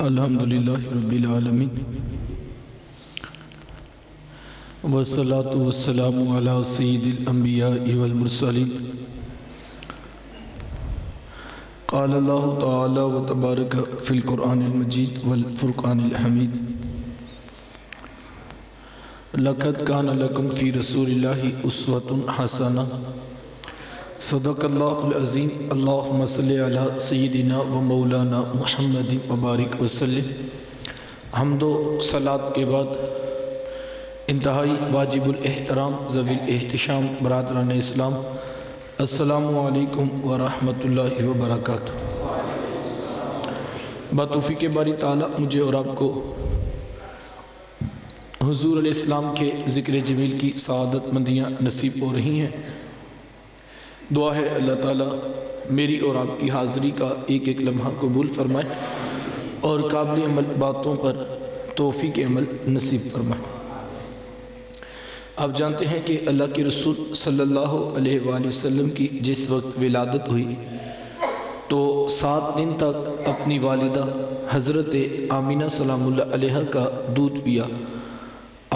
الحمدللہ رب العالمین والصلاة والسلام علی سید الانبیاء والمرسلین قال اللہ تعالی و تبارک فی القرآن المجید والفرقان الحمید لقد کان لکم فی رسول اللہ اسوۃ حسنہ صدق اللہ العظیم اللہم صلی علی سیدنا و مولانا محمد مبارک وسلم۔ حمد و صلاة کے بعد انتہائی واجب الاحترام ذوی الاحتشام برادران اسلام، السلام علیکم ورحمۃ اللہ وبرکاتہ۔ بتوفیق باری تعالیٰ مجھے اور آپ کو حضور علیہ السلام کے ذکر جمیل کی سعادت مندیاں نصیب ہو رہی ہیں۔ دعا ہے اللہ تعالیٰ میری اور آپ کی حاضری کا ایک ایک لمحہ قبول فرمائے اور قابل عمل باتوں پر توفیق عمل نصیب فرمائے۔ آپ جانتے ہیں کہ اللہ کے رسول صلی اللہ علیہ وآلہ وسلم کی جس وقت ولادت ہوئی تو 7 دن تک اپنی والدہ حضرت آمینہ سلام اللہ علیہ کا دودھ پیا۔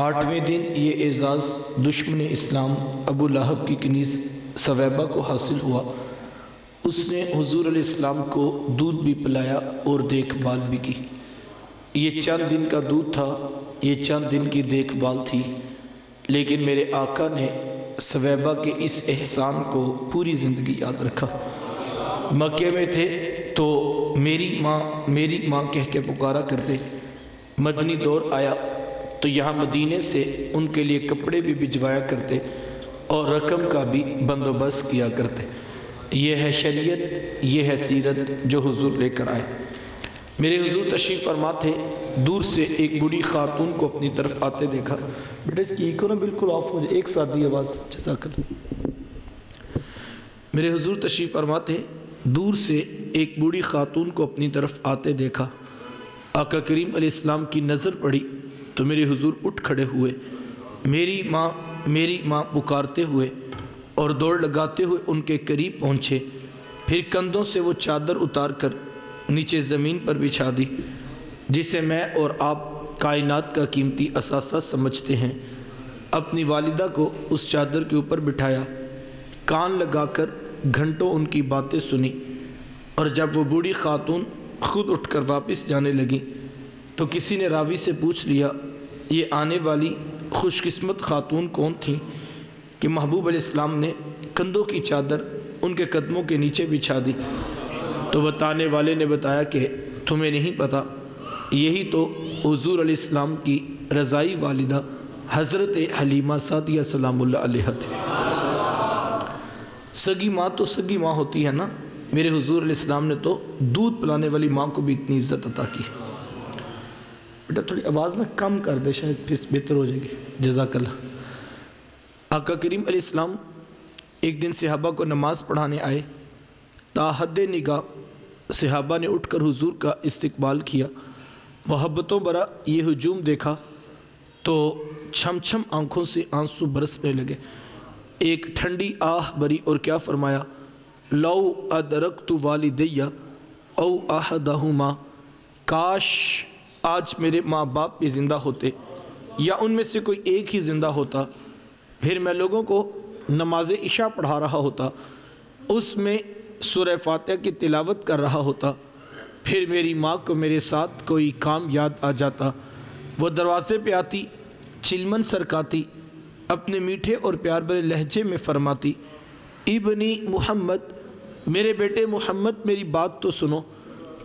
8ویں دن یہ اعزاز دشمن اسلام ابو لہب کی کنیز سویبہ کو حاصل ہوا۔ اس نے حضور علیہ السلام کو دودھ بھی پلایا اور دیکھ بھال بھی کی۔ یہ چند دن کا دودھ تھا، یہ چند دن کی دیکھ بھال تھی، لیکن میرے آقا نے سویبہ کے اس احسان کو پوری زندگی یاد رکھا۔ مکے میں تھے تو میری ماں کہہ کے پکارا کرتے، مدنی دور آیا تو یہاں مدینے سے ان کے لیے کپڑے بھی بھجوایا کرتے اور رقم کا بھی بندوبست کیا کرتے۔ یہ ہے شریعت، یہ ہے سیرت جو حضور لے کر آئے۔ میرے حضور تشریف فرما تھے، دور سے ایک بوڑھی خاتون کو اپنی طرف آتے دیکھا۔ بیٹا اس کی ایکو نا بالکل آف ہو جائے، ایک ساتھ دی آواز جزاک اللہ۔ میرے حضور تشریف فرما تھے، دور سے ایک بوڑھی خاتون کو اپنی طرف آتے دیکھا۔ آقا کریم علیہ السلام کی نظر پڑی تو میرے حضور اٹھ کھڑے ہوئے، میری ماں پکارتے ہوئے اور دوڑ لگاتے ہوئے ان کے قریب پہنچے، پھر کندھوں سے وہ چادر اتار کر نیچے زمین پر بچھا دی جسے میں اور آپ کائنات کا قیمتی اثاثہ سمجھتے ہیں۔ اپنی والدہ کو اس چادر کے اوپر بٹھایا، کان لگا کر گھنٹوں ان کی باتیں سنی، اور جب وہ بوڑھی خاتون خود اٹھ کر واپس جانے لگی تو کسی نے راوی سے پوچھ لیا یہ آنے والی خوش قسمت خاتون کون تھیں کہ محبوب علیہ السلام نے کندھوں کی چادر ان کے قدموں کے نیچے بچھا دی؟ تو بتانے والے نے بتایا کہ تمہیں نہیں پتا، یہی تو حضور علیہ السلام کی رضائی والدہ حضرت حلیمہ سعدیہ سلام اللہ علیہ تھی۔ سگی ماں تو سگی ماں ہوتی ہے نا، میرے حضور علیہ السلام نے تو دودھ پلانے والی ماں کو بھی اتنی عزت عطا کی۔ بیٹا تھوڑی آواز نہ کم کر دے، شاید پھر بہتر ہو جائے گی، جزاک اللہ۔ آقا کریم علیہ السلام ایک دن صحابہ کو نماز پڑھانے آئے، تا حد نگاہ صحابہ نے اٹھ کر حضور کا استقبال کیا۔ محبتوں برا یہ ہجوم دیکھا تو چھم چھم آنکھوں سے آنسو برسنے لگے۔ ایک ٹھنڈی آہ بری اور کیا فرمایا، لو ادرکت والدی او احدہما، کاش آج میرے ماں باپ بھی زندہ ہوتے یا ان میں سے کوئی ایک ہی زندہ ہوتا، پھر میں لوگوں کو نماز عشاء پڑھا رہا ہوتا، اس میں سورہ فاتحہ کی تلاوت کر رہا ہوتا، پھر میری ماں کو میرے ساتھ کوئی کام یاد آ جاتا، وہ دروازے پہ آتی، چلمن سرکاتی، اپنے میٹھے اور پیار بھرے لہجے میں فرماتی، ابنی محمد، میرے بیٹے محمد میری بات تو سنو۔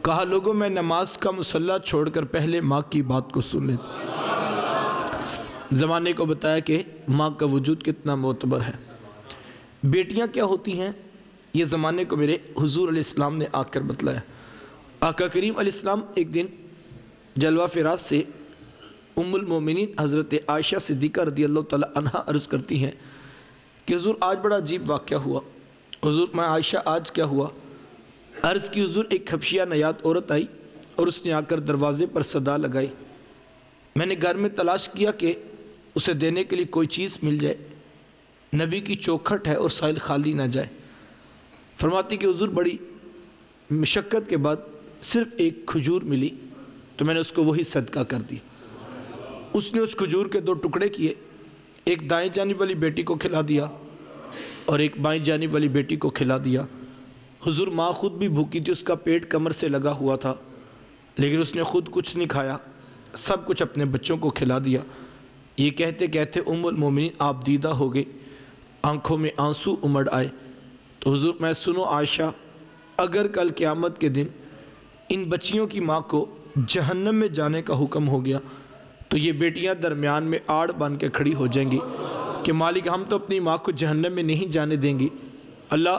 کہا لوگوں میں نماز کا مصلی چھوڑ کر پہلے ماں کی بات کو سن لیتا۔ زمانے کو بتایا کہ ماں کا وجود کتنا معتبر ہے۔ بیٹیاں کیا ہوتی ہیں یہ زمانے کو میرے حضور علیہ السلام نے آ کر بتلایا۔ آقا کریم علیہ السلام ایک دن جلوہ فراز سے ام المومنین حضرت عائشہ صدیقہ رضی اللہ تعالی عنہا عرض کرتی ہیں کہ حضور آج بڑا عجیب واقعہ ہوا۔ حضور میں عائشہ آج کیا ہوا؟ عرض کی حضور ایک حبشیہ نیاد عورت آئی اور اس نے آ کر دروازے پر صدا لگائی۔ میں نے گھر میں تلاش کیا کہ اسے دینے کے لیے کوئی چیز مل جائے، نبی کی چوکھٹ ہے اور سائل خالی نہ جائے۔ فرماتی کہ حضور بڑی مشقت کے بعد صرف ایک کھجور ملی، تو میں نے اس کو وہی صدقہ کر دیا۔ اس نے اس کھجور کے 2 ٹکڑے کیے، ایک دائیں جانب والی بیٹی کو کھلا دیا اور ایک بائیں جانب والی بیٹی کو کھلا دیا۔ حضور ماں خود بھی بھوکی تھی، اس کا پیٹ کمر سے لگا ہوا تھا، لیکن اس نے خود کچھ نہیں کھایا، سب کچھ اپنے بچوں کو کھلا دیا۔ یہ کہتے کہتے ام المومنین آپ دیدہ ہو گئے، آنکھوں میں آنسو امڑ آئے۔ تو حضور میں سنو عائشہ، اگر کل قیامت کے دن ان بچیوں کی ماں کو جہنم میں جانے کا حکم ہو گیا تو یہ بیٹیاں درمیان میں آڑ بن کے کھڑی ہو جائیں گی کہ مالک ہم تو اپنی ماں کو جہنم میں نہیں جانے دیں گی، اللہ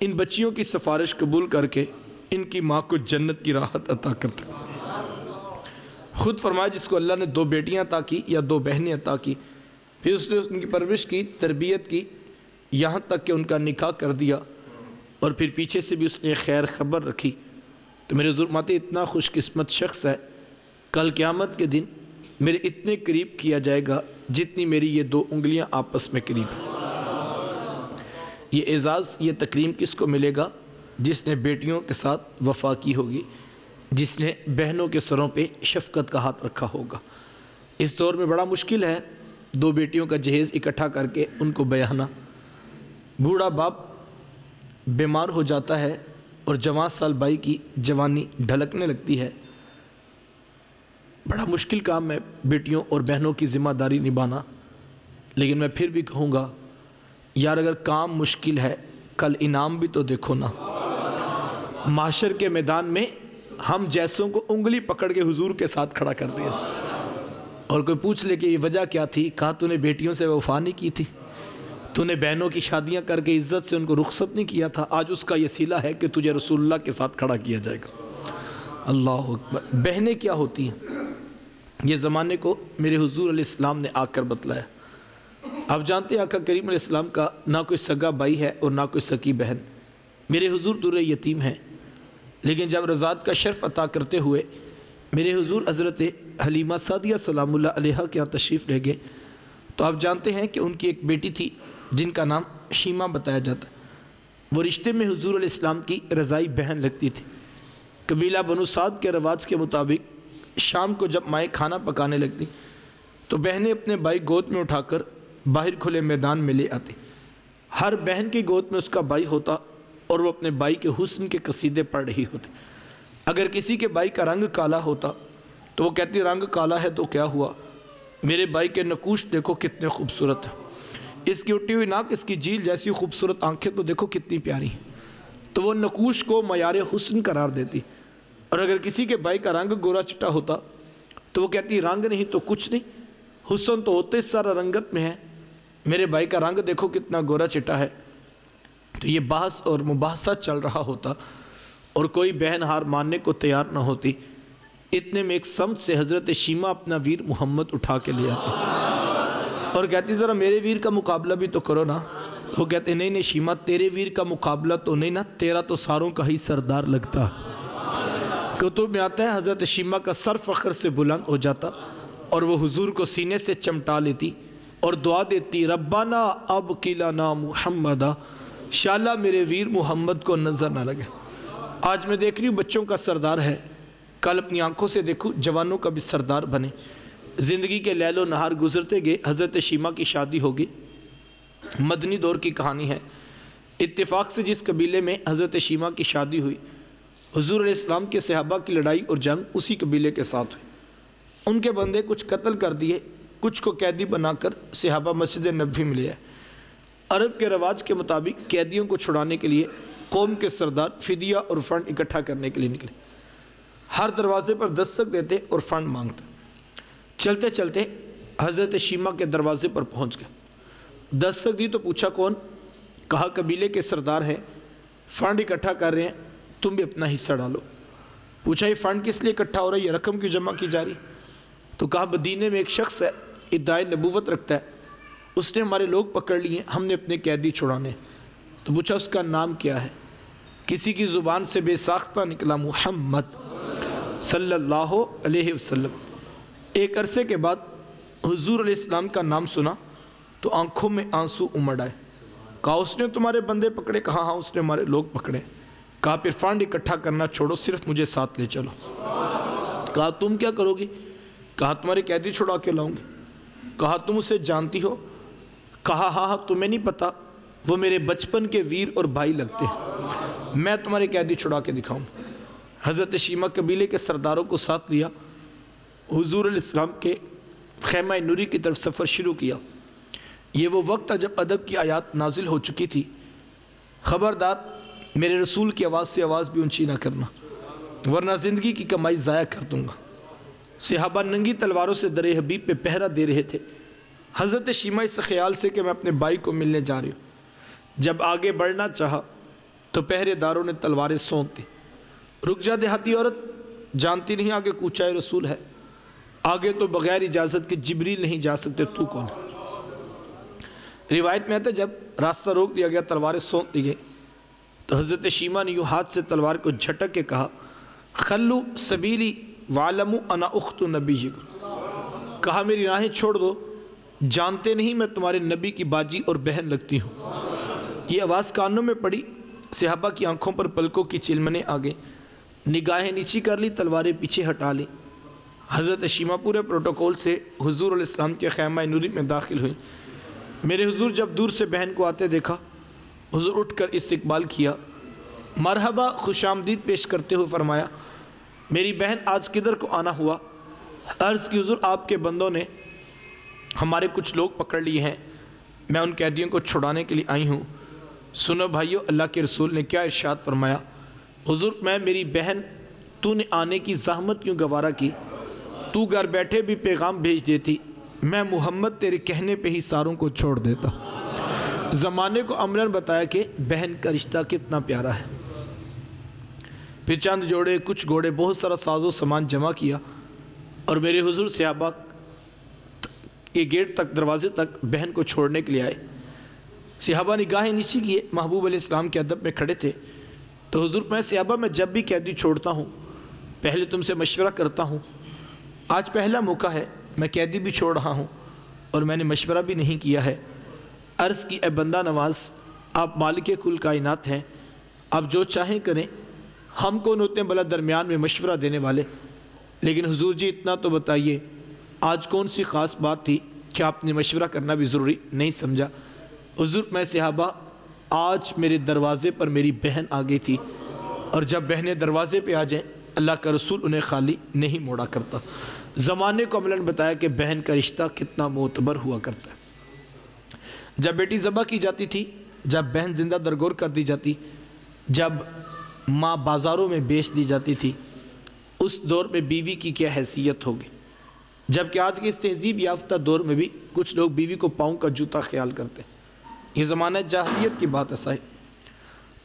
ان بچیوں کی سفارش قبول کر کے ان کی ماں کو جنت کی راحت عطا کرتا۔ خود فرمایا جس کو اللہ نے 2 بیٹیاں عطا کی یا 2 بہنیں عطا کی، پھر اس نے ان کی پرورش کی، تربیت کی، یہاں تک کہ ان کا نکاح کر دیا، اور پھر پیچھے سے بھی اس نے خیر خبر رکھی، تو میرے حضور ماتے اتنا خوش قسمت شخص ہے، کل قیامت کے دن میرے اتنے قریب کیا جائے گا جتنی میری یہ 2 انگلیاں آپس میں قریب ہیں۔ یہ اعزاز، یہ تکریم کس کو ملے گا؟ جس نے بیٹیوں کے ساتھ وفا کی ہوگی، جس نے بہنوں کے سروں پہ شفقت کا ہاتھ رکھا ہوگا۔ اس دور میں بڑا مشکل ہے 2 بیٹیوں کا جہیز اکٹھا کر کے ان کو بیانا۔ بوڑھا باپ بیمار ہو جاتا ہے اور جوان سال بائی کی جوانی ڈھلکنے لگتی ہے، بڑا مشکل کام ہے بیٹیوں اور بہنوں کی ذمہ داری نبھانا۔ لیکن میں پھر بھی کہوں گا یار، اگر کام مشکل ہے کل انعام بھی تو دیکھو نا۔ محشر کے میدان میں ہم جیسوں کو انگلی پکڑ کے حضور کے ساتھ کھڑا کر دیا تھا، اور کوئی پوچھ لے کہ یہ وجہ کیا تھی، کہا تو نے بیٹیوں سے وفا نہیں کی تھی، تو نے بہنوں کی شادیاں کر کے عزت سے ان کو رخصت نہیں کیا تھا، آج اس کا یہ صلہ ہے کہ تجھے رسول اللہ کے ساتھ کھڑا کیا جائے گا۔ اللہ اکبر۔ بہنیں کیا ہوتی ہیں یہ زمانے کو میرے حضور علیہ السلام نے آ کر بتلایا۔ آپ جانتے ہیں آقا کریم علیہ السلام کا نہ کوئی سگا بھائی ہے اور نہ کوئی سکی بہن، میرے حضور در یتیم ہیں، لیکن جب رضاعت کا شرف عطا کرتے ہوئے میرے حضور حضرت حلیمہ سعدیہ سلام اللہ علیہا کے یہاں تشریف لے گئے، تو آپ جانتے ہیں کہ ان کی ایک بیٹی تھی جن کا نام شیمہ بتایا جاتا ہے۔ وہ رشتے میں حضور علیہ السلام کی رضائی بہن لگتی تھی۔ قبیلہ بنو سعد کے رواج کے مطابق شام کو جب مائیں کھانا پکانے لگتی تو بہنیں اپنے بھائی گود میں اٹھا کر باہر کھلے میدان میں لے آتی۔ ہر بہن کی گود میں اس کا بھائی ہوتا اور وہ اپنے بھائی کے حسن کے قصیدے پڑھ رہی ہوتی۔ اگر کسی کے بھائی کا رنگ کالا ہوتا تو وہ کہتی رنگ کالا ہے تو کیا ہوا، میرے بھائی کے نقوش دیکھو کتنے خوبصورت ہیں، اس کی اٹھی ہوئی ناک، اس کی جھیل جیسی خوبصورت آنکھیں تو دیکھو کتنی پیاری ہیں، تو وہ نقوش کو معیار حسن قرار دیتی۔ اور اگر کسی کے بھائی کا رنگ گورا چٹا ہوتا تو وہ کہتی رنگ نہیں تو کچھ نہیں، حسن تو ہوتے سارا رنگت میں ہے، میرے بھائی کا رنگ دیکھو کتنا گورا چٹا ہے۔ تو یہ بحث اور مباحثہ چل رہا ہوتا اور کوئی بہن ہار ماننے کو تیار نہ ہوتی۔ اتنے میں ایک سمت سے حضرت شیمہ اپنا ویر محمد اٹھا کے لے آتی اور کہتی ذرا میرے ویر کا مقابلہ بھی تو کرو نا۔ وہ کہتے نہیں شیمہ، تیرے ویر کا مقابلہ تو نہیں نا، تیرا تو ساروں کا ہی سردار لگتا۔ کتب میں آتا ہے حضرت شیمہ کا سر فخر سے بلند ہو جاتا اور وہ حضور کو سینے سے چمٹا لیتی اور دعا دیتی ربنا اب لنا محمدا، انشاءاللہ میرے ویر محمد کو نظر نہ لگے۔ آج میں دیکھ رہی ہوں بچوں کا سردار ہے، کل اپنی آنکھوں سے دیکھو جوانوں کا بھی سردار بنے۔ زندگی کے لیل و نہار گزرتے گئے، حضرت شیمہ کی شادی ہوگی، مدنی دور کی کہانی ہے۔ اتفاق سے جس قبیلے میں حضرت شیمہ کی شادی ہوئی، حضور علیہ السلام کے صحابہ کی لڑائی اور جنگ اسی قبیلے کے ساتھ ہوئی۔ ان کے بندے کچھ قتل کر دیے، کچھ کو قیدی بنا کر صحابہ مسجد نبوی میں لے آئے۔ عرب کے رواج کے مطابق قیدیوں کو چھڑانے کے لیے قوم کے سردار فدیہ اور فنڈ اکٹھا کرنے کے لیے نکلے، ہر دروازے پر دستک دیتے اور فنڈ مانگتے۔ چلتے چلتے حضرت شیمہ کے دروازے پر پہنچ گئے، دستک دی تو پوچھا کون؟ کہا قبیلے کے سردار ہیں، فنڈ اکٹھا کر رہے ہیں، تم بھی اپنا حصہ ڈالو۔ پوچھا یہ فنڈ کس لیے اکٹھا ہو رہا ہے، یہ رقم کی جمع کی جا رہی؟ تو کہا مدینے میں ایک شخص ہے، ادعائے نبوت رکھتا ہے، اس نے ہمارے لوگ پکڑ لیے، ہم نے اپنے قیدی چھڑانے۔ تو پوچھا اس کا نام کیا ہے؟ کسی کی زبان سے بے ساختہ نکلا محمد صلی اللہ علیہ وسلم۔ ایک عرصے کے بعد حضور علیہ السلام کا نام سنا تو آنکھوں میں آنسو امڑ آئے۔ کہا اس نے تمہارے بندے پکڑے؟ کہا ہاں اس نے ہمارے لوگ پکڑے۔ کہا پھر فنڈ اکٹھا کرنا چھوڑو، صرف مجھے ساتھ لے چلو۔ کہا تم کیا کرو گی؟ کہا تمہارے قیدی چھڑا کے لاؤں گی۔ کہا تم اسے جانتی ہو؟ کہا ہاں ہاں، تمہیں نہیں پتا، وہ میرے بچپن کے ویر اور بھائی لگتے ہیں، میں تمہارے قیدی چھڑا کے دکھاؤں۔ حضرت شیمہ قبیلے کے سرداروں کو ساتھ لیا، حضور علیہ السلام کے خیمہ نوری کی طرف سفر شروع کیا۔ یہ وہ وقت تھا جب ادب کی آیات نازل ہو چکی تھی، خبردار میرے رسول کی آواز سے آواز بھی اونچی نہ کرنا ورنہ زندگی کی کمائی ضائع کر دوں گا۔ صحابہ ننگی تلواروں سے در حبیب پہ پہرا دے رہے تھے۔ حضرت شیمہ اس خیال سے کہ میں اپنے بھائی کو ملنے جا رہی ہوں، جب آگے بڑھنا چاہا تو پہرے داروں نے تلواریں سونت دی۔ رک جا دیہاتی عورت، جانتی نہیں آگے کوچہ رسول ہے، آگے تو بغیر اجازت کے جبریل نہیں جا سکتے، تو کون؟ روایت میں آتا ہے جب راستہ روک دیا گیا، تلواریں سونت دی گئی، تو حضرت شیمہ نے یوں ہاتھ سے تلوار کو جھٹک کے کہا خلو سبیلی وعلموا انا اخت نبیکم، کہا میری راہیں چھوڑ دو، جانتے نہیں میں تمہارے نبی کی باجی اور بہن لگتی ہوں۔ یہ آواز کانوں میں پڑی، صحابہ کی آنکھوں پر پلکوں کی چلمنے آ گئیں، نگاہیں نیچی کر لی، تلواریں پیچھے ہٹا لی۔ حضرت شیمہ پورے پروٹوکول سے حضور علیہ السلام کے خیمہ نوری میں داخل ہوئی۔ میرے حضور جب دور سے بہن کو آتے دیکھا، حضور اٹھ کر استقبال کیا، مرحبا خوش آمدید پیش کرتے ہوئے فرمایا میری بہن آج کدھر کو آنا ہوا؟ عرض کی حضور آپ کے بندوں نے ہمارے کچھ لوگ پکڑ لیے ہیں، میں ان قیدیوں کو چھڑانے کے لیے آئی ہوں۔ سنو بھائیو، اللہ کے رسول نے کیا ارشاد فرمایا، حضور میں میری بہن تو نے آنے کی زحمت کیوں گوارا کی؟ تو گھر بیٹھے بھی پیغام بھیج دیتی، میں محمد تیرے کہنے پہ ہی ساروں کو چھوڑ دیتا۔ زمانے کو عملاً بتایا کہ بہن کا رشتہ کتنا پیارا ہے۔ پھر چند جوڑے، کچھ گھوڑے، بہت سارا ساز و سامان جمع کیا اور میرے حضور صحابہ کے گیٹ تک، دروازے تک بہن کو چھوڑنے کے لیے آئے۔ صحابہ نگاہیں نیچی کیے، محبوب علیہ السلام کے ادب میں کھڑے تھے، تو حضور میں صحابہ میں جب بھی قیدی چھوڑتا ہوں پہلے تم سے مشورہ کرتا ہوں، آج پہلا موقع ہے، میں قیدی بھی چھوڑ رہا ہوں اور میں نے مشورہ بھی نہیں کیا ہے۔ عرض کی اے بندہ نواز، آپ مالک کل کائنات ہیں، آپ جو چاہیں کریں، ہم کون ہوتے ہیں بلا درمیان میں مشورہ دینے والے؟ لیکن حضور جی اتنا تو بتائیے، آج کون سی خاص بات تھی کہ آپ نے مشورہ کرنا بھی ضروری نہیں سمجھا؟ حضور میں صحابہ، آج میرے دروازے پر میری بہن آ گئی تھی، اور جب بہنیں دروازے پہ آ جائیں اللہ کا رسول انہیں خالی نہیں موڑا کرتا۔ زمانے کو عملاً بتایا کہ بہن کا رشتہ کتنا معتبر ہوا کرتا ہے۔ جب بیٹی ذبح کی جاتی تھی، جب بہن زندہ درگور کر دی جاتی، جب ماں بازاروں میں بیچ دی جاتی تھی، اس دور میں بیوی کی کیا حیثیت ہوگی؟ جبکہ آج کے اس تہذیب یافتہ دور میں بھی کچھ لوگ بیوی کو پاؤں کا جوتا خیال کرتے ہیں۔ یہ زمانہ جاہلیت کی بات ایسا ہے۔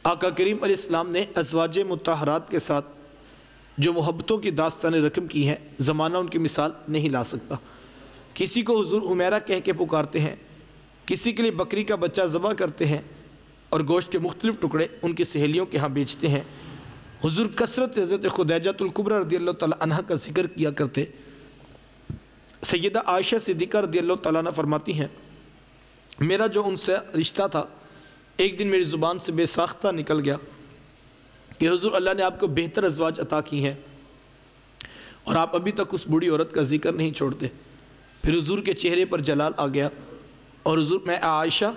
آقا کریم علیہ السلام نے ازواج مطہرات کے ساتھ جو محبتوں کی داستانیں رقم کی ہیں، زمانہ ان کی مثال نہیں لا سکتا۔ کسی کو حضور حمیرہ کہہ کے پکارتے ہیں، کسی کے لیے بکری کا بچہ ذبح کرتے ہیں اور گوشت کے مختلف ٹکڑے ان کی سہیلیوں کے ہاں بیچتے ہیں۔ حضور کثرت سے حضرت خدیجہ الکبریٰ رضی اللہ تعالیٰ عنہ کا ذکر کیا کرتے۔ سیدہ عائشہ صدیقہ رضی اللہ تعالیٰ عنہ فرماتی ہیں میرا جو ان سے رشتہ تھا ایک دن میری زبان سے بے ساختہ نکل گیا کہ حضور اللہ نے آپ کو بہتر ازواج عطا کی ہیں اور آپ ابھی تک اس بوڑھی عورت کا ذکر نہیں چھوڑتے۔ پھر حضور کے چہرے پر جلال آ گیا اور حضور میں عائشہ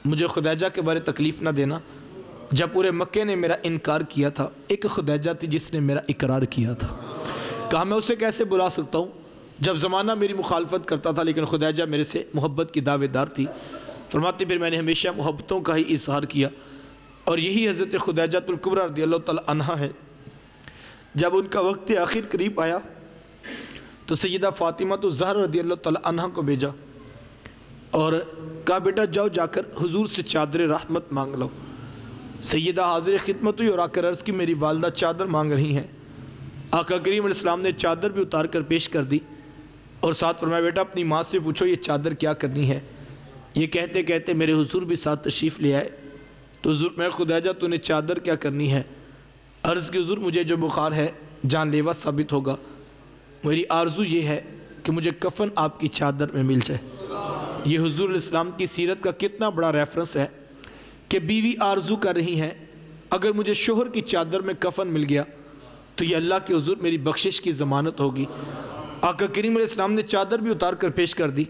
مجھے خدیجہ کے بارے تکلیف نہ دینا، جب پورے مکے نے میرا انکار کیا تھا ایک خدیجہ تھی جس نے میرا اقرار کیا تھا۔ کہا میں اسے کیسے بلا سکتا ہوں جب زمانہ میری مخالفت کرتا تھا، لیکن خدیجہ میرے سے محبت کی دعوے دار تھی۔ فرماتے پھر میں نے ہمیشہ محبتوں کا ہی اظہار کیا، اور یہی حضرت خدیجہ الکبریٰ رضی اللہ تعالیٰ عنہ ہے۔ جب ان کا وقت آخر قریب آیا تو سیدہ فاطمہ الزہرا رضی اللہ تعالیٰ عنہ کو بھیجا اور کہا بیٹا جاؤ جا کر حضور سے چادر رحمت مانگ لو۔ سیدہ حاضر خدمت ہوئی اور آ کر عرض کی میری والدہ چادر مانگ رہی ہیں۔ آقا کریم علیہ السلام نے چادر بھی اتار کر پیش کر دی اور ساتھ فرمایا بیٹا اپنی ماں سے پوچھو یہ چادر کیا کرنی ہے۔ یہ کہتے کہتے میرے حضور بھی ساتھ تشریف لے آئے تو حضور میں خدیجہ تو نے چادر کیا کرنی ہے؟ عرض کی حضور مجھے جو بخار ہے جان لیوا ثابت ہوگا، میری آرزو یہ ہے کہ مجھے کفن آپ کی چادر میں مل جائے۔ یہ حضور علیہ السلام کی سیرت کا کتنا بڑا ریفرنس ہے کہ بیوی آرزو کر رہی ہیں اگر مجھے شوہر کی چادر میں کفن مل گیا تو یہ اللہ کے حضور میری بخشش کی ضمانت ہوگی۔ آقا کریم علیہ السلام نے چادر بھی اتار کر پیش کر دی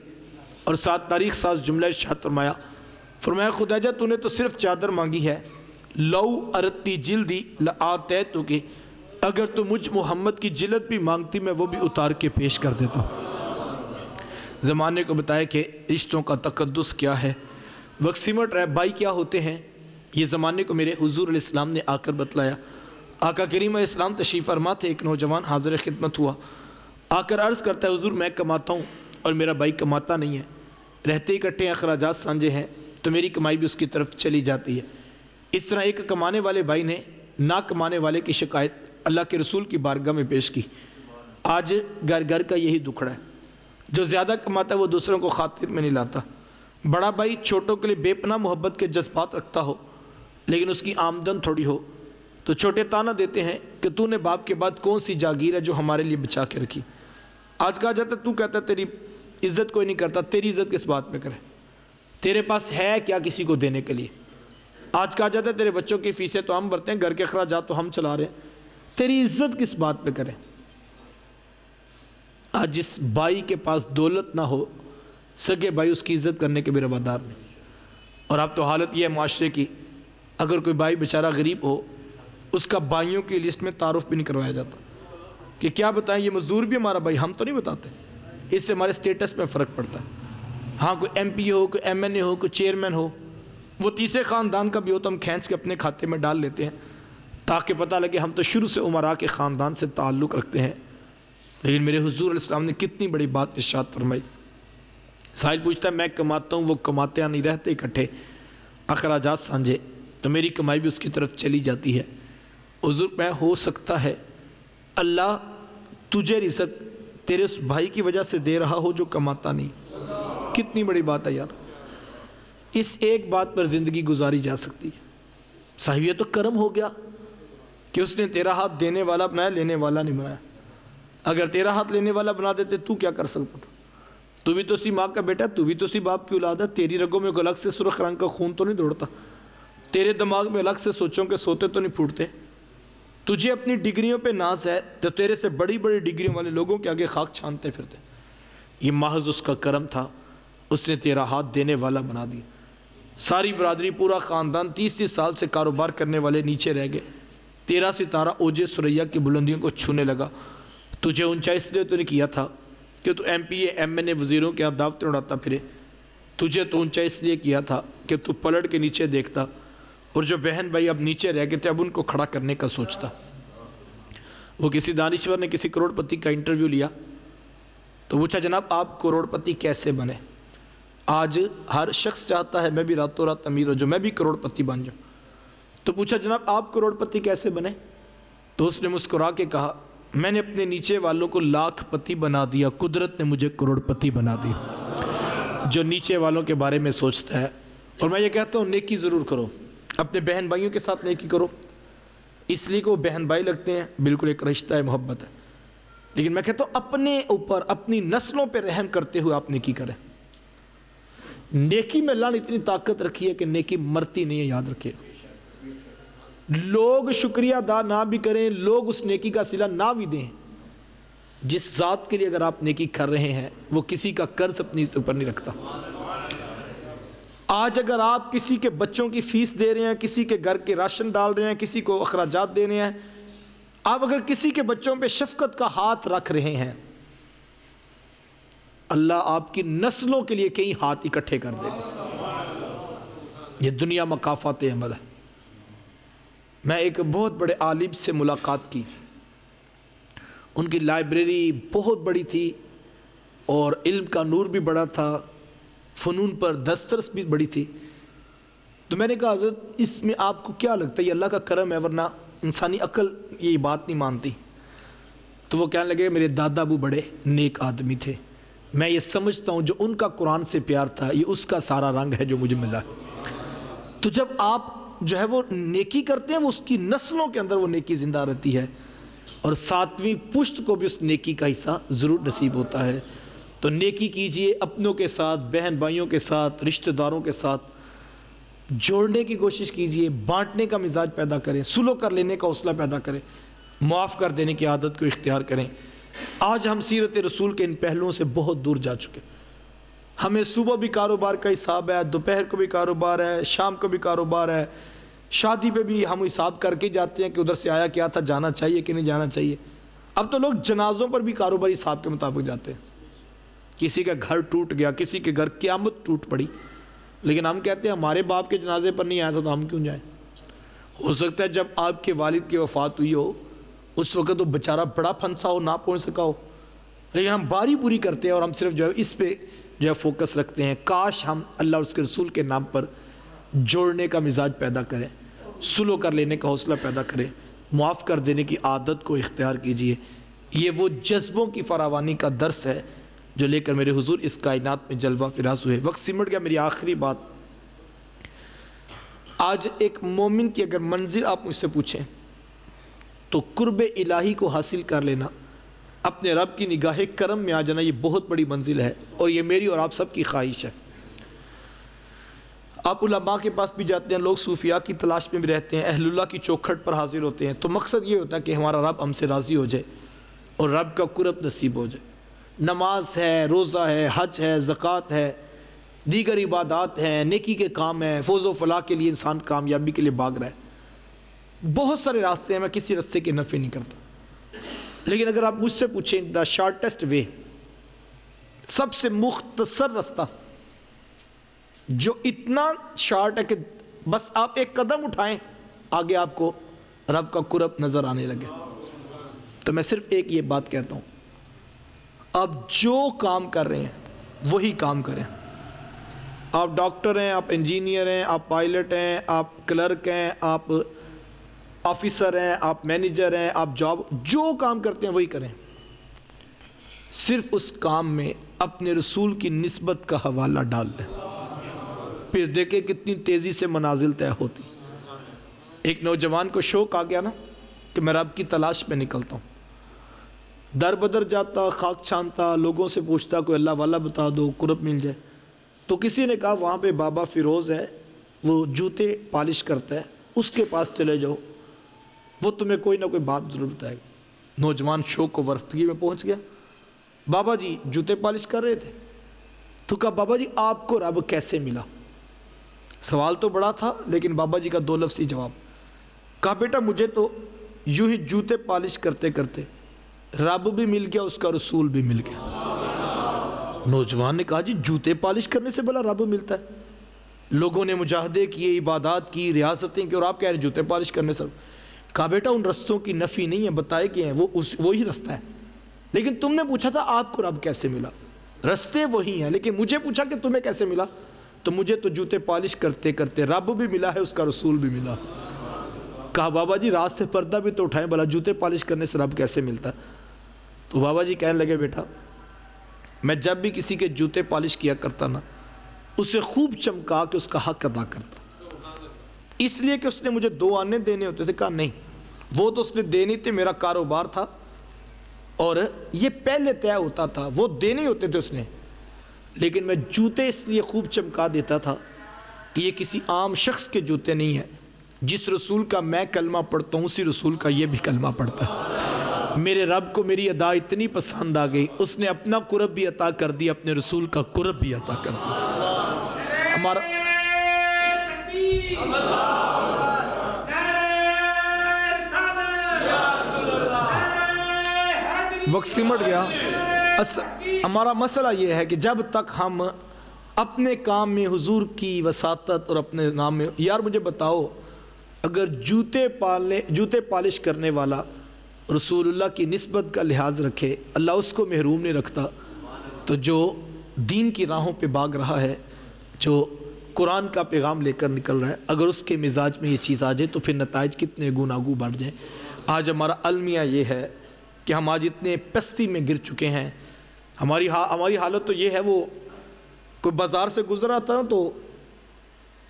اور ساتھ تاریخ ساز جملہ ارشاد فرمایا خدیجہ تو نے تو صرف چادر مانگی ہے، لو ارتی جلدی لآتیتو کہ اگر تو مجھ محمد کی جلد بھی مانگتی میں وہ بھی اتار کے پیش کر دیتا ہوں۔ زمانے کو بتایا کہ رشتوں کا تقدس کیا ہے، وقت سمٹ رہا ہے، بھائی کیا ہوتے ہیں، یہ زمانے کو میرے حضور علیہ السلام نے آ کر بتلایا۔ آقا کریم علیہ السلام تشریف فرما تھے، ایک نوجوان حاضر خدمت ہوا، آ کر عرض کرتا ہے حضور میں کماتا ہوں اور میرا بھائی کماتا نہیں ہے، رہتے اکٹھے ہیں، اخراجات سانجے ہیں، تو میری کمائی بھی اس کی طرف چلی جاتی ہے۔ اس طرح ایک کمانے والے بھائی نے نہ کمانے والے کی شکایت اللہ کے رسول کی بارگاہ میں پیش کی۔ آج گھر گھر کا یہی دکھڑا ہے، جو زیادہ کماتا ہے وہ دوسروں کو خاطر میں نہیں لاتا۔ بڑا بھائی چھوٹوں کے لیے بے پناہ محبت کے جذبات رکھتا ہو لیکن اس کی آمدن تھوڑی ہو تو چھوٹے تانا دیتے ہیں کہ تو نے باپ کے بعد کون سی جاگیر ہے جو ہمارے لیے بچا کے رکھی۔ آج کہا جاتا ہے تو کہتا ہے تیری عزت کوئی نہیں کرتا، تیری عزت کس بات پہ کرے، تیرے پاس ہے کیا کسی کو دینے کے لیے۔ آج کہا جاتا ہے تیرے بچوں کی فیسیں تو ہم بھرتے ہیں، گھر کے اخراجات تو ہم چلا رہے ہیں، تیری عزت کس بات پہ کرے۔ آج جس بھائی کے پاس دولت نہ ہو سگے بھائی اس کی عزت کرنے کے بھی روادار نہیں۔ اور اب تو حالت یہ ہے معاشرے کی، اگر کوئی بھائی بیچارہ غریب ہو اس کا بھائیوں کی لسٹ میں تعارف بھی نہیں کروایا جاتا کہ کیا بتائیں یہ مزدور بھی ہمارا بھائی، ہم تو نہیں بتاتے، اس سے ہمارے سٹیٹس میں فرق پڑتا ہے۔ ہاں کوئی ایم پی ہو، کوئی ایم این اے ہو، کوئی چیئرمین ہو، وہ تیسرے خاندان کا بھی ہو تو ہم کھینچ کے اپنے کھاتے میں ڈال لیتے ہیں تاکہ پتہ لگے ہم تو شروع سے عمراء کے خاندان سے تعلق رکھتے ہیں۔ لیکن میرے حضور علیہ السلام نے کتنی بڑی بات ارشاد فرمائی۔ سائل پوچھتا ہے میں کماتا ہوں، وہ کماتے نہیں رہتے اکٹھے، اخراجات سانجے، تو میری کمائی بھی اس کی طرف چلی جاتی ہے۔ حضور میں ہو سکتا ہے اللہ تجھے رزق تیرے اس بھائی کی وجہ سے دے رہا ہو جو کماتا نہیں۔ کتنی بڑی بات ہے یار، اس ایک بات پر زندگی گزاری جا سکتی ہے۔ صاحب یہ تو کرم ہو گیا کہ اس نے تیرا ہاتھ دینے والا بنایا، لینے والا نہیں بنایا۔ اگر تیرا ہاتھ لینے والا بنا دیتے تو کیا کر سکتا تھا؟ تو بھی تو سی ماں کا بیٹا ہے، تو بھی تو سی باپ کی اولاد ہے، تیری رگوں میں الگ سے سرخ رنگ کا خون تو نہیں دوڑتا، تیرے دماغ میں الگ سے سوچوں کے سوتے تو نہیں پھوٹتے۔ تجھے اپنی ڈگریوں پہ ناز ہے تو تیرے سے بڑی بڑی ڈگریوں والے لوگوں کے آگے خاک چھانتے پھرتے۔ یہ محض اس کا کرم تھا، اس نے تیرا ہاتھ دینے والا بنا دیا۔ ساری برادری پورا خاندان 30 سال سے کاروبار کرنے والے نیچے رہ گئے، تیرا ستارہ اوج سریا کی بلندیوں کو چھونے لگا۔ تجھے اونچا اس لیے تو نہیں کیا تھا کہ تو M P A M N A وزیروں کے ہاں دعوتیں اڑاتا پھرے، تجھے تو اونچا اس لیے کیا تھا کہ تو پلٹ کے نیچے دیکھتا اور جو بہن بھائی اب نیچے رہ گئے تھے اب ان کو کھڑا کرنے کا سوچتا۔ وہ کسی دانشور نے کسی کروڑ پتی کا انٹرویو لیا تو پوچھا جناب آپ کروڑ پتی کیسے بنے؟ آج ہر شخص چاہتا ہے میں بھی راتوں رات امیر ہو جاؤں، میں بھی کروڑ پتی بن جاؤں۔ تو پوچھا جناب آپ کروڑ پتی کیسے بنے؟ تو اس نے مسکرا کے کہا میں نے اپنے نیچے والوں کو لاکھ پتی بنا دیا، قدرت نے مجھے کروڑ پتی بنا دیا۔ جو نیچے والوں کے بارے میں سوچتا ہے، اور میں یہ کہتا ہوں نیکی ضرور کرو، اپنے بہن بھائیوں کے ساتھ نیکی کرو، اس لیے کہ وہ بہن بھائی لگتے ہیں، بالکل ایک رشتہ ہے، محبت ہے۔ لیکن میں کہتا ہوں اپنے اوپر اپنی نسلوں پہ رحم کرتے ہوئے آپ نیکی کریں۔ نیکی میں اللہ نے اتنی طاقت رکھی ہے کہ نیکی مرتی نہیں ہے، یاد رکھیے۔ لوگ شکریہ ادا نہ بھی کریں، لوگ اس نیکی کا صلہ نہ بھی دیں، جس ذات کے لیے اگر آپ نیکی کر رہے ہیں وہ کسی کا قرض اپنی اوپر نہیں رکھتا۔ آج اگر آپ کسی کے بچوں کی فیس دے رہے ہیں، کسی کے گھر کے راشن ڈال رہے ہیں، کسی کو اخراجات دے رہے ہیں، آپ اگر کسی کے بچوں پہ شفقت کا ہاتھ رکھ رہے ہیں، اللہ آپ کی نسلوں کے لیے کئی ہاتھ اکٹھے کر دے گا۔ یہ دنیا مکافات عمل ہے۔ میں ایک بہت بڑے عالم سے ملاقات کی، ان کی لائبریری بہت بڑی تھی اور علم کا نور بھی بڑا تھا، فنون پر دسترس بھی بڑی تھی۔ تو میں نے کہا حضرت اس میں آپ کو کیا لگتا ہے؟ یہ اللہ کا کرم ہے، ورنہ انسانی عقل یہ بات نہیں مانتی۔ تو وہ کہنے لگے میرے دادا ابو بڑے نیک آدمی تھے، میں یہ سمجھتا ہوں جو ان کا قرآن سے پیار تھا یہ اس کا سارا رنگ ہے جو مجھے ملا۔ تو جب آپ جو ہے وہ نیکی کرتے ہیں وہ اس کی نسلوں کے اندر وہ نیکی زندہ رہتی ہے، اور 7ویں پشت کو بھی اس نیکی کا حصہ ضرور نصیب ہوتا ہے۔ تو نیکی کیجئے، اپنوں کے ساتھ، بہن بھائیوں کے ساتھ، رشتہ داروں کے ساتھ جوڑنے کی کوشش کیجئے، بانٹنے کا مزاج پیدا کریں، سلو کر لینے کا حوصلہ پیدا کریں۔ معاف کر دینے کی عادت کو اختیار کریں۔ آج ہم سیرت رسول کے ان پہلوؤں سے بہت دور جا چکے۔ ہمیں صبح بھی کاروبار کا حساب ہے، دوپہر کو بھی کاروبار ہے، شام کو بھی کاروبار ہے، شادی پہ بھی ہم حساب کر کے جاتے ہیں کہ ادھر سے آیا کیا تھا، جانا چاہیے کہ نہیں جانا چاہیے۔ اب تو لوگ جنازوں پر بھی کاروباری حساب کے مطابق جاتے ہیں۔ کسی کا گھر ٹوٹ گیا، کسی کے گھر قیامت ٹوٹ پڑی، لیکن ہم کہتے ہیں ہمارے باپ کے جنازے پر نہیں آیا تھا تو ہم کیوں جائیں؟ ہو سکتا ہے جب آپ کے والد کی وفات ہوئی ہو اس وقت وہ بیچارہ بڑا پھنسا ہو، نہ پہنچ سکا ہو، لیکن ہم باری بوری کرتے ہیں اور ہم صرف جو ہے اس پہ جو ہے فوکس رکھتے ہیں۔ کاش ہم اللہ اور اس کے رسول کے نام پر جوڑنے کا مزاج پیدا کریں، سلو کر لینے کا حوصلہ پیدا کریں، معاف کر دینے کی عادت کو اختیار کیجئے۔ یہ وہ جذبوں کی فراوانی کا درس ہے جو لے کر میرے حضور اس کائنات میں جلوہ فراز ہوئے۔ وقت سمٹ گیا، میری آخری بات، آج ایک مومن کی اگر منزل آپ مجھ سے پوچھیں تو قرب الہی کو حاصل کر لینا، اپنے رب کی نگاہ کرم میں آ جانا، یہ بہت بڑی منزل ہے، اور یہ میری اور آپ سب کی خواہش ہے۔ آپ علماء کے پاس بھی جاتے ہیں، لوگ صوفیاء کی تلاش میں بھی رہتے ہیں، اہل اللہ کی چوکھٹ پر حاضر ہوتے ہیں، تو مقصد یہ ہوتا ہے کہ ہمارا رب ہم سے راضی ہو جائے اور رب کا قرب نصیب ہو جائے۔ نماز ہے، روزہ ہے، حج ہے، زکوٰۃ ہے، دیگر عبادات ہیں، نیکی کے کام ہیں، فوز و فلاح کے لیے انسان کامیابی کے لیے بھاگ رہا ہے۔ بہت سارے راستے ہیں، میں کسی راستے کی نفی نہیں کرتا، لیکن اگر آپ مجھ سے پوچھیں دا شارٹیسٹ وے، سب سے مختصر راستہ جو اتنا شارٹ ہے کہ بس آپ ایک قدم اٹھائیں آگے آپ کو رب کا قرب نظر آنے لگے، تو میں صرف ایک یہ بات کہتا ہوں، آپ جو کام کر رہے ہیں وہی کام کریں۔ آپ ڈاکٹر ہیں، آپ انجینئر ہیں، آپ پائلٹ ہیں، آپ کلرک ہیں، آپ آفیسر ہیں، آپ مینیجر ہیں، آپ جو کام کرتے ہیں وہی کریں، صرف اس کام میں اپنے رسول کی نسبت کا حوالہ ڈال دیں، پھر دیکھیں کتنی تیزی سے منازل طے ہوتی۔ ایک نوجوان کو شوق آ گیا نا کہ میں رب کی تلاش میں نکلتا ہوں، در بدر جاتا، خاک چھانتا، لوگوں سے پوچھتا کوئی اللہ والا بتا دو، قرب مل جائے، تو کسی نے کہا وہاں پہ بابا فیروز ہے، وہ جوتے پالش کرتا ہے، اس کے پاس چلے جاؤ، وہ تمہیں کوئی نہ کوئی بات ضرور بتائے گا۔ نوجوان شوق و ورستگی میں پہنچ گیا، بابا جی جوتے پالش کر رہے تھے، تو کہا بابا جی آپ کو رب کیسے ملا؟ سوال تو بڑا تھا لیکن بابا جی کا دو لفظی جواب، کہا بیٹا مجھے تو یوں ہی جوتے پالش کرتے کرتے رب بھی مل گیا، اس کا رسول بھی مل گیا۔ نوجوان نے کہا جی جوتے پالش کرنے سے بھلا رب ملتا ہے؟ لوگوں نے مجاہدے کیے، عبادات کی، ریاستیں کی، اور آپ کہہ رہے جوتے پالش کرنے سے؟ کہا بیٹا ان رستوں کی نفی نہیں ہے، بتائے کہ ہیں وہی رستہ ہے، لیکن تم نے پوچھا تھا آپ کو رب کیسے ملا؟ رستے وہی ہیں، لیکن مجھے پوچھا کہ تمہیں کیسے ملا، تو مجھے تو جوتے پالش کرتے کرتے رب بھی ملا ہے، اس کا رسول بھی ملا۔ کہا بابا جی رات سے پردہ بھی تو اٹھائیں، بھلا جوتے پالش کرنے سے رب کیسے ملتا ہے؟ تو بابا جی کہنے لگے بیٹا میں جب بھی کسی کے جوتے پالش کیا کرتا نا، اسے خوب چمکا کے اس کا حق ادا کرتا، اس لیے کہ اس نے مجھے 2 آنے دینے ہوتے تھے۔ کہا نہیں، وہ تو اس نے دینے تھے، میرا کاروبار تھا اور یہ پہلے طے ہوتا تھا، وہ دینے ہوتے تھے اس نے، لیکن میں جوتے اس لیے خوب چمکا دیتا تھا کہ یہ کسی عام شخص کے جوتے نہیں ہیں، جس رسول کا میں کلمہ پڑھتا ہوں اسی رسول کا یہ بھی کلمہ پڑھتا ہے۔ میرے رب کو میری ادا اتنی پسند آ گئی، اس نے اپنا قرب بھی عطا کر دیا، اپنے رسول کا قرب بھی عطا کر دیا۔ ہمارا وقت سمٹ گیا۔ ہمارا مسئلہ یہ ہے کہ جب تک ہم اپنے کام میں حضور کی وساطت اور اپنے نام میں، یار مجھے بتاؤ اگر جوتے پالش کرنے والا رسول اللہ کی نسبت کا لحاظ رکھے، اللہ اس کو محروم نہیں رکھتا، تو جو دین کی راہوں پہ بھاگ رہا ہے، جو قرآن کا پیغام لے کر نکل رہا ہے، اگر اس کے مزاج میں یہ چیز آ جائے تو پھر نتائج کتنے گوناگو بڑھ جائیں۔ آج ہمارا المیہ یہ ہے کہ ہم آج اتنے پستی میں گر چکے ہیں، ہماری حالت تو یہ ہے، وہ کوئی بازار سے گزرا تھا تو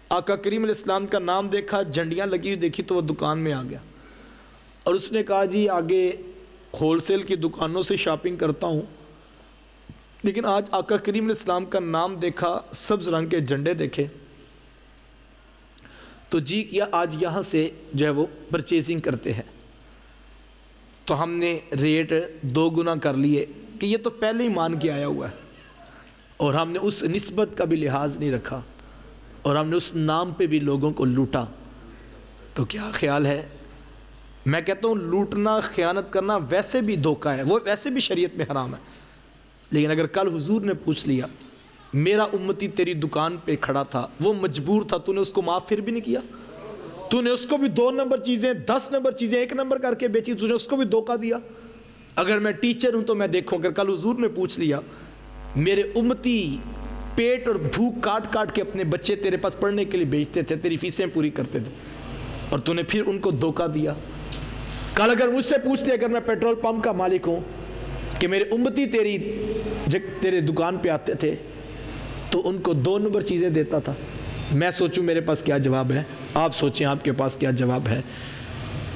آقا کریم علیہ السلام کا نام دیکھا، جھنڈیاں لگی ہوئی دیکھی تو وہ دکان میں آ گیا اور اس نے کہا جی آگے ہول سیل کی دکانوں سے شاپنگ کرتا ہوں، لیکن آج آقا کریم علیہ السلام کا نام دیکھا، سبز رنگ کے جھنڈے دیکھے تو جی کیا آج یہاں سے جو ہے وہ پرچیزنگ کرتے ہیں۔ تو ہم نے ریٹ 2 گنا کر لیے کہ یہ تو پہلے ہی مان کے آیا ہوا ہے، اور ہم نے اس نسبت کا بھی لحاظ نہیں رکھا، اور ہم نے اس نام پہ بھی لوگوں کو لوٹا، تو کیا خیال ہے؟ میں کہتا ہوں لوٹنا، خیانت کرنا ویسے بھی دھوکہ ہے، وہ ویسے بھی شریعت میں حرام ہے، لیکن اگر کل حضور نے پوچھ لیا میرا امتی تیری دکان پہ کھڑا تھا، وہ مجبور تھا، تو نے اس کو معاف پھر بھی نہیں کیا، تو نے اس کو بھی 2 نمبر چیزیں 10 نمبر چیزیں 1 نمبر کر کے بیچی، تو نے اس کو بھی دھوکہ دیا۔ اگر میں ٹیچر ہوں تو میں دیکھوں، اگر کل حضور نے پوچھ لیا میرے امتی پیٹ اور بھوک کاٹ کاٹ کے اپنے بچے تیرے پاس پڑھنے کے لیے بیچتے تھے، تیری فیسیں پوری کرتے تھے، اور تو نے پھر ان کو دھوکہ دیا۔ کل اگر مجھ سے پوچھ لیا، اگر میں پیٹرول پمپ کا مالک ہوں، کہ میرے امتی تیرے دکان پہ آتے تھے تو ان کو 2 نمبر چیزیں دیتا تھا، میں سوچوں میرے پاس کیا جواب ہے، آپ سوچیں آپ کے پاس کیا جواب ہے۔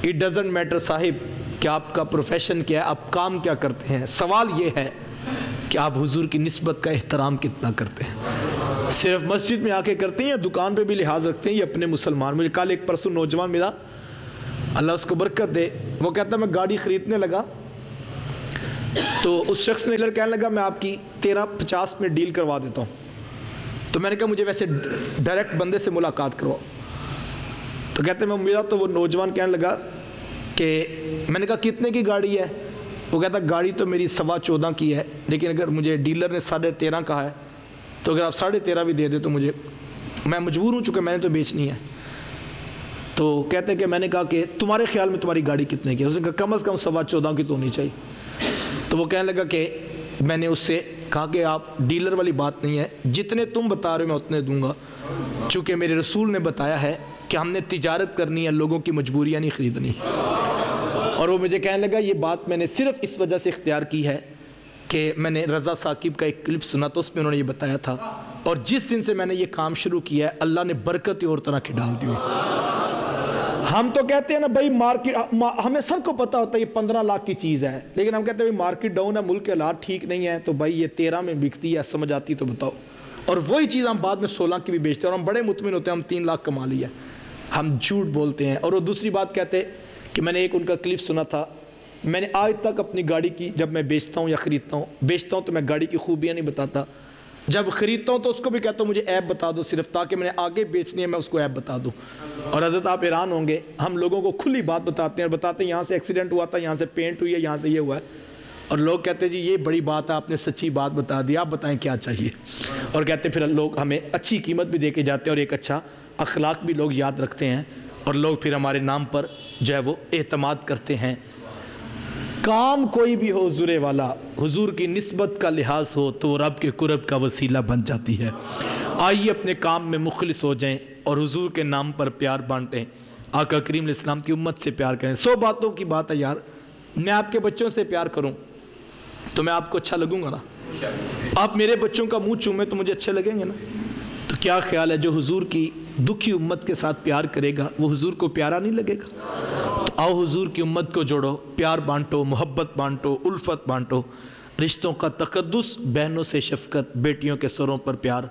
اٹ ڈزنٹ میٹر صاحب کہ آپ کا پروفیشن کیا ہے، آپ کام کیا کرتے ہیں، سوال یہ ہے کہ آپ حضور کی نسبت کا احترام کتنا کرتے ہیں، صرف مسجد میں آ کے کرتے ہیں یا دکان پہ بھی لحاظ رکھتے ہیں؟ یہ اپنے مسلمان۔ مجھے کل ایک پرسوں نوجوان ملا، اللہ اس کو برکت دے، وہ کہتا میں گاڑی خریدنے لگا تو اس شخص نے کہنے لگا میں آپ کی 1350 میں ڈیل کروا دیتا ہوں، تو میں نے کہا مجھے ویسے ڈائریکٹ بندے سے ملاقات کرواؤ، تو کہتے میں ملا تو وہ نوجوان کہنے لگا کہ میں نے کہا کتنے کی گاڑی ہے؟ وہ کہتا گاڑی تو میری 14.25 کی ہے، لیکن اگر مجھے ڈیلر نے 13.5 کہا ہے تو اگر آپ 13.5 بھی دے دے تو میں مجبور ہوں، چونکہ میں نے تو بیچنی ہے۔ تو کہتے کہ میں نے کہا کہ تمہارے خیال میں تمہاری گاڑی کتنے کی ہے؟ اس نے کہا کم از کم 14.25 کی تو ہونی چاہیے۔ تو وہ کہنے لگا کہ میں نے اس سے کہا کہ آپ ڈیلر والی بات نہیں ہے، جتنے تم بتا رہے ہو میں اتنے دوں گا، چونکہ میرے رسول نے بتایا ہے کہ ہم نے تجارت کرنی ہے، لوگوں کی مجبوریاں نہیں خریدنی۔ اور وہ مجھے کہنے لگا یہ بات میں نے صرف اس وجہ سے اختیار کی ہے کہ میں نے رضا ثاقب کا ایک کلپ سنا تو اس میں انہوں نے یہ بتایا تھا، اور جس دن سے میں نے یہ کام شروع کیا ہے اللہ نے برکت ہی اور طرح کی ڈال دی۔ ہم تو کہتے ہیں نا بھائی مارکیٹ، ہمیں سب کو پتا ہوتا ہے یہ 15 لاکھ کی چیز ہے، لیکن ہم کہتے ہیں مارکیٹ ڈاؤن ہے، ملک کے حالات ٹھیک نہیں ہے، تو بھائی یہ 13 میں بکتی ہے، سمجھ آتی تو بتاؤ، اور وہی چیز ہم بعد میں 16 کی بھی بیچتے ہیں، اور ہم بڑے مطمئن ہوتے ہیں ہم 3 لاکھ کما لیا، ہم جھوٹ بولتے ہیں۔ اور وہ دوسری بات کہتے کہ میں نے ایک ان کا کلپ سنا تھا، میں نے آج تک اپنی گاڑی کی جب میں بیچتا ہوں یا خریدتا ہوں تو میں گاڑی کی خوبیاں نہیں بتاتا، جب خریدتا ہوں تو اس کو بھی کہتا ہوں مجھے ایپ بتا دو، صرف تاکہ میں نے آگے بیچنی ہے میں اس کو ایپ بتا دوں۔ اور حضرت آپ حیران ہوں گے، ہم لوگوں کو کھلی بات بتاتے ہیں اور بتاتے ہیں یہاں سے ایکسیڈنٹ ہوا تھا، یہاں سے پینٹ ہوئی ہے، یہاں سے یہ ہوا ہے، اور لوگ کہتے ہیں جی یہ بڑی بات ہے، آپ نے سچی بات بتا دی، آپ بتائیں کیا چاہیے، اور کہتے ہیں پھر لوگ ہمیں اچھی قیمت بھی دے کے جاتے ہیں اور ایک اچھا اخلاق بھی لوگ یاد رکھتے ہیں، اور لوگ پھر ہمارے نام پر جو ہے وہ اعتماد کرتے ہیں۔ کام کوئی بھی ہو حضور والا، حضور کی نسبت کا لحاظ ہو تو رب کے قرب کا وسیلہ بن جاتی ہے۔ آئیے اپنے کام میں مخلص ہو جائیں اور حضور کے نام پر پیار بانٹیں، آقا کریم علیہ السلام کی امت سے پیار کریں۔ 100 باتوں کی بات ہے یار، میں آپ کے بچوں سے پیار کروں تو میں آپ کو اچھا لگوں گا نا، آپ میرے بچوں کا منہ چومیں تو مجھے اچھے لگیں گے نا، تو کیا خیال ہے جو حضور کی دکھی امت کے ساتھ پیار کرے گا وہ حضور کو پیارا نہیں لگے گا؟ تو آؤ حضور کی امت کو جوڑو، پیار بانٹو، محبت بانٹو، الفت بانٹو، رشتوں کا تقدس، بہنوں سے شفقت، بیٹیوں کے سروں پر پیار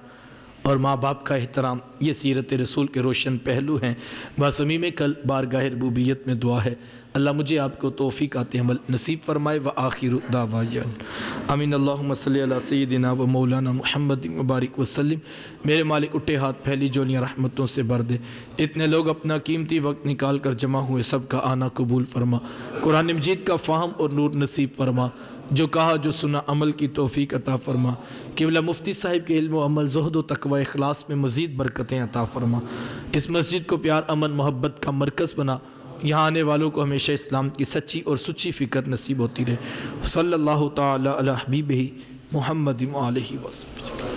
اور ماں باپ کا احترام، یہ سیرت رسول کے روشن پہلو ہیں۔ باسمیم کل بارگاہ ربوبیت میں دعا ہے اللہ مجھے آپ کو توفیقات عمل نصیب فرمائے۔ وآخر دعوانا آمین۔ اللہم صلی علی سیدنا و مولانا محمد مبارک وسلم۔ میرے مالک اٹھے ہاتھ پھیلی جولیاں رحمتوں سے بھر دے، اتنے لوگ اپنا قیمتی وقت نکال کر جمع ہوئے، سب کا آنا قبول فرما، قرآن مجید کا فہم اور نور نصیب فرما، جو کہا جو سنا عمل کی توفیق عطا فرما، قبلہ مفتی صاحب کے علم و عمل، زہد و تقوی اخلاص میں مزید برکتیں عطا فرما، اس مسجد کو پیار امن محبت کا مرکز بنا، یہاں آنے والوں کو ہمیشہ اسلام کی سچی اور سچی فکر نصیب ہوتی رہے۔ صلی اللہ تعالی علی حبیبہ محمد و آلہ وسلم۔